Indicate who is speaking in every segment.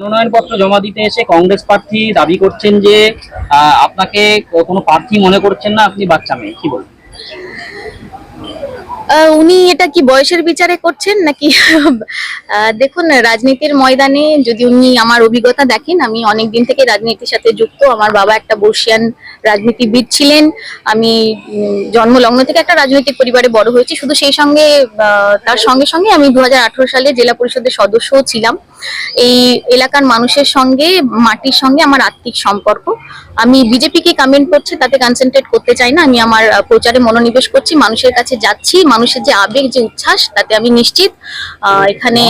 Speaker 1: মনোনয়নপত্র জমা দিতে এসে কংগ্রেস প্রার্থী দাবি করছেন যে আপনাকে কোনো প্রার্থী মনে করছেন না, আপনি বাচ্চা মেয়ে, কি বলবেন?
Speaker 2: উনি এটা কি বয়সের বিচারে করছেন নাকি? দেখুন, রাজনীতির ময়দানে যদি উনি আমার অভিজ্ঞতা দেখেন, আমি অনেক দিন থেকে রাজনীতির সাথে যুক্ত। আমার বাবা একটা বর্ষিয়ান রাজনীতিবিদ ছিলেন। আমি জন্মলগ্ন থেকে একটা রাজনৈতিক পরিবারে বড় হয়েছি। শুধু সেই সঙ্গে তার সঙ্গে সঙ্গে আমি 2018 সালে জেলা পরিষদের সদস্যও ছিলাম। এই এলাকার মানুষের সঙ্গে, মাটির সঙ্গে আমার আত্মিক সম্পর্ক। আমি বিজেপিকে কমেন্ট করছি তাতে কনসেন্ট্রেট করতে চাই না। আমি আমার প্রচারে মনোনিবেশ করছি, মানুষের কাছে যাচ্ছি। মানুষের যে আবেগ, যে উচ্ছ্বাস, তাতে আমি নিশ্চিত এখানে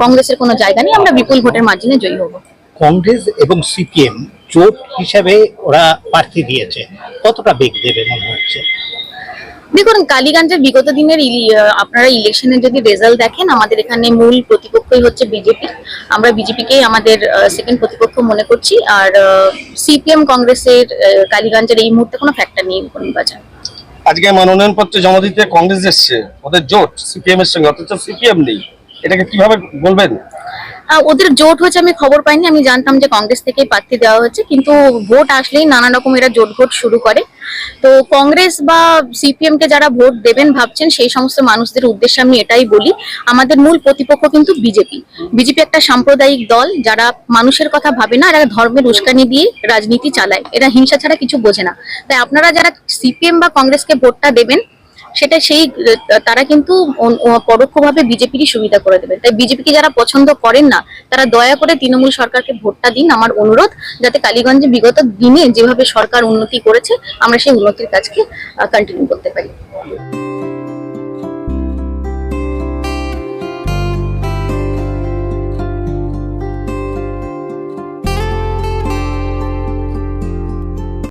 Speaker 2: কংগ্রেসের কোনো জায়গা নেই। আমরা বিপুল ভোটের মার্জিনে জয়ী হব।
Speaker 3: কংগ্রেস এবং সিপিএম জোট হিসাবে ওরা প্রার্থী দিয়েছে, কতটা বেগ দেবে মনে হচ্ছে?
Speaker 2: দেখুন, কালীগঞ্জের বিগত দিনের আপনারা ইলেকশনের যদি রেজাল্ট দেখেন, আমাদের এখানে মূল প্রতিপক্ষই হচ্ছে বিজেপি। আমরা বিজেপিকেই আমাদের সেকেন্ড প্রতিপক্ষ মনে করছি। আর সিপিএম কংগ্রেসের কালীগঞ্জের এই মুহূর্তে কোনো ফ্যাক্টর নেই নির্বাচন।
Speaker 4: আজকে মনোনয়নপত্র জমা দিতে কংগ্রেস এসছে, ওদের জোট সিপিএম এর সঙ্গে, অথচ সিপিএম নেই, এটাকে কিভাবে বলবেন?
Speaker 2: ওদের জোট হয়েছে আমি খবর পাইনি। আমি জানতাম যে কংগ্রেস থেকেই প্রার্থী দেওয়া হচ্ছে, কিন্তু ভোট আসলেই নানা রকম এরা জোট ভোট শুরু করে। তো কংগ্রেস বা সিপিএম কে যারা ভোট দেবেন ভাবছেন, সেই সমস্ত মানুষদের উদ্দেশ্যে আমি এটাই বলি, আমাদের মূল প্রতিপক্ষ কিন্তু বিজেপি। বিজেপি একটা সাম্প্রদায়িক দল, যারা মানুষের কথা ভাবে না। এরা ধর্মের উস্কানি দিয়ে রাজনীতি চালায়, এরা হিংসা ছাড়া কিছু বোঝে না। তাই আপনারা যারা সিপিএম বা কংগ্রেসকে ভোটটা দেবেন, সেটা তারা কিন্তু পরোক্ষভাবে বিজেপিরই সুবিধা করে দেবে। তাই বিজেপিকে যারা পছন্দ করেন না, তারা দয়া করে তৃণমূল সরকারকে ভোটটা দিন। আমার অনুরোধ, যাতে কালীগঞ্জে বিগত দিনে যেভাবে সরকার উন্নতি করেছে, আমরা সেই উন্নতির কাজকে কন্টিনিউ করতে পারি।